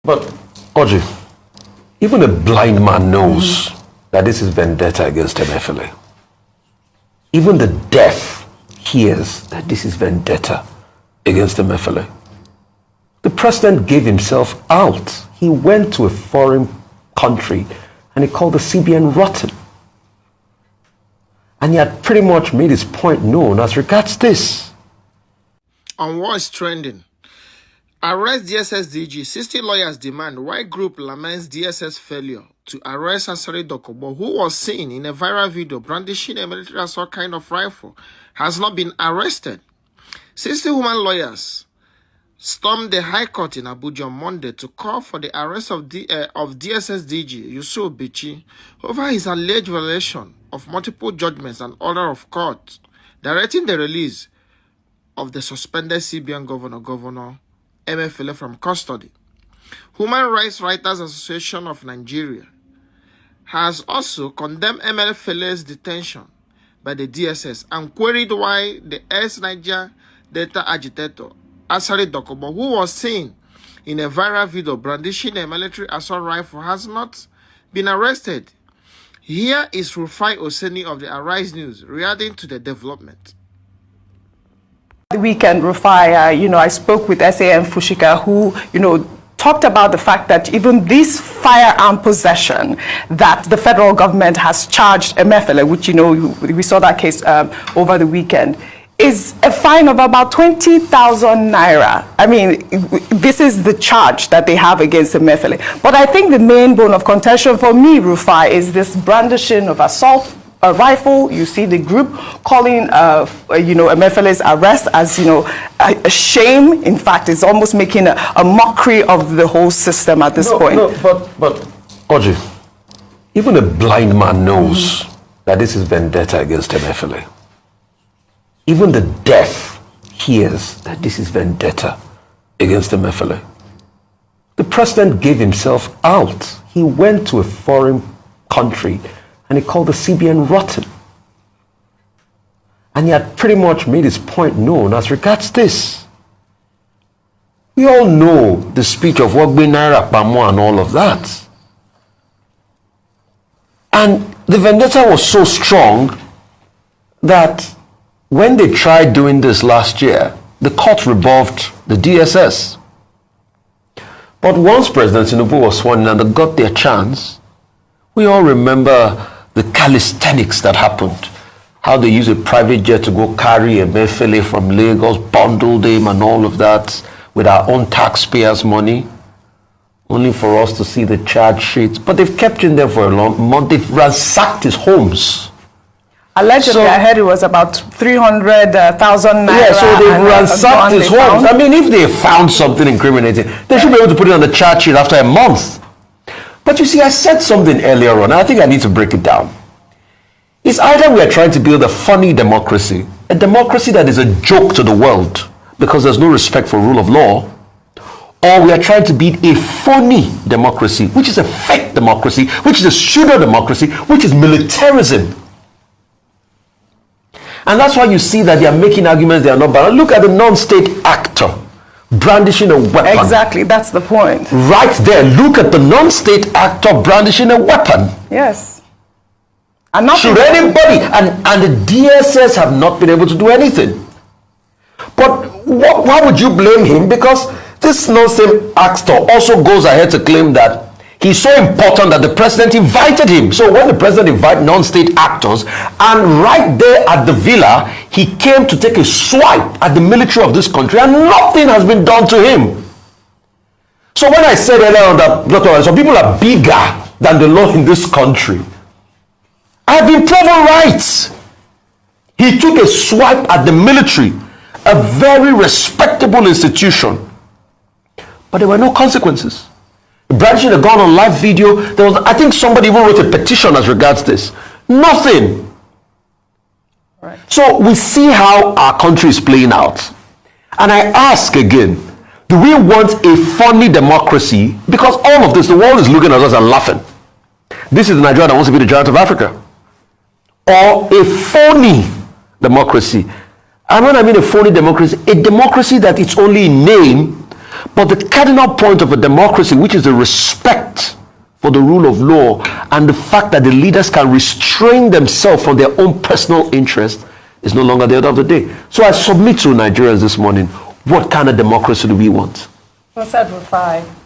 But, Audrey, even a blind man knows that this is vendetta against Emefiele. Even the deaf hears that this is vendetta against Emefiele. The president gave himself out. He went to a foreign country and he called the CBN rotten. And he had pretty much made his point known as regards this. On what's trending? Arrest DSS DG. 60 lawyers demand why group laments DSS failure to arrest Asari Dokubo, who was seen in a viral video brandishing a military assault kind of rifle, has not been arrested. 60 women lawyers stormed the High Court in Abuja on Monday to call for the arrest of DSS DG Yusuf Bichi over his alleged violation of multiple judgments and order of court directing the release of the suspended CBN Governor Emefiele from custody. Human Rights Writers Association of Nigeria has also condemned Emefiele's detention by the DSS and queried why the ex-Niger data agitator Asari Dokubo, who was seen in a viral video brandishing a military assault rifle, has not been arrested. Here is Rufai Oseni of the Arise News reacting to the development. The weekend, Rufai, I spoke with SAM Fushika, who, talked about the fact that even this firearm possession that the federal government has charged Emefiele, which, we saw that case over the weekend, is a fine of about 20,000 naira. I mean, this is the charge that they have against Emefiele. But I think the main bone of contention for me, Rufai, is this brandishing of assault a rifle. You see the group calling, Emefiele's arrest as, a shame. In fact, it's almost making a mockery of the whole system at this point. But, Audrey, even a blind man knows that this is vendetta against Emefiele. Even the deaf hears that this is vendetta against Emefiele. The president gave himself out. He went to a foreign country and he called the CBN rotten. And he had pretty much made his point known as regards this. We all know the speech of Wagbe Naira Pamo and all of that. And the vendetta was so strong that when they tried doing this last year, the court rebuffed the DSS. But once President Tinubu was sworn in and they got their chance, we all remember the calisthenics that happened. How they used a private jet to go carry Emefiele from Lagos, bundled him and all of that with our own taxpayers' money, only for us to see the charge sheets. But they've kept him there for a long month. They've ransacked his homes. Allegedly, I heard it was about 300,000 naira. Yeah, so they've ransacked his homes. I mean, if they found something incriminating, they should be able to put it on the charge sheet after a month. But you see, I said something earlier on, and I think I need to break it down. It's either we are trying to build a funny democracy, a democracy that is a joke to the world because there's no respect for rule of law, or we are trying to build a phony democracy, which is a fake democracy, which is a pseudo democracy, which is militarism. And that's why you see that they are making arguments they are not valid. Look at the non-state actor brandishing a weapon. Exactly, that's the point. Right there, look at the non-state actor brandishing a weapon. Yes. And should anybody, and the DSS have not been able to do anything. But why would you blame him? Because this non-state actor also goes ahead to claim that he's so important that the president invited him. So when the president invited non-state actors, and right there at the villa, he came to take a swipe at the military of this country, and nothing has been done to him. So when I said earlier on that some people are bigger than the law in this country, I've been proven right. He took a swipe at the military, a very respectable institution, but there were no consequences. Brandishing a gun on live video, there was, I think somebody even wrote a petition as regards this. Nothing. Right. So we see how our country is playing out. And I ask again, do we want a funny democracy? Because all of this, the world is looking at us and laughing. This is Nigeria that wants to be the giant of Africa. Or a phony democracy. And when I mean a phony democracy, a democracy that it's only in name, But the cardinal point of a democracy, which is the respect for the rule of law and the fact that the leaders can restrain themselves from their own personal interest, is no longer the order of the day. So I submit to Nigerians this morning, what kind of democracy do we want? Well said, Rufai.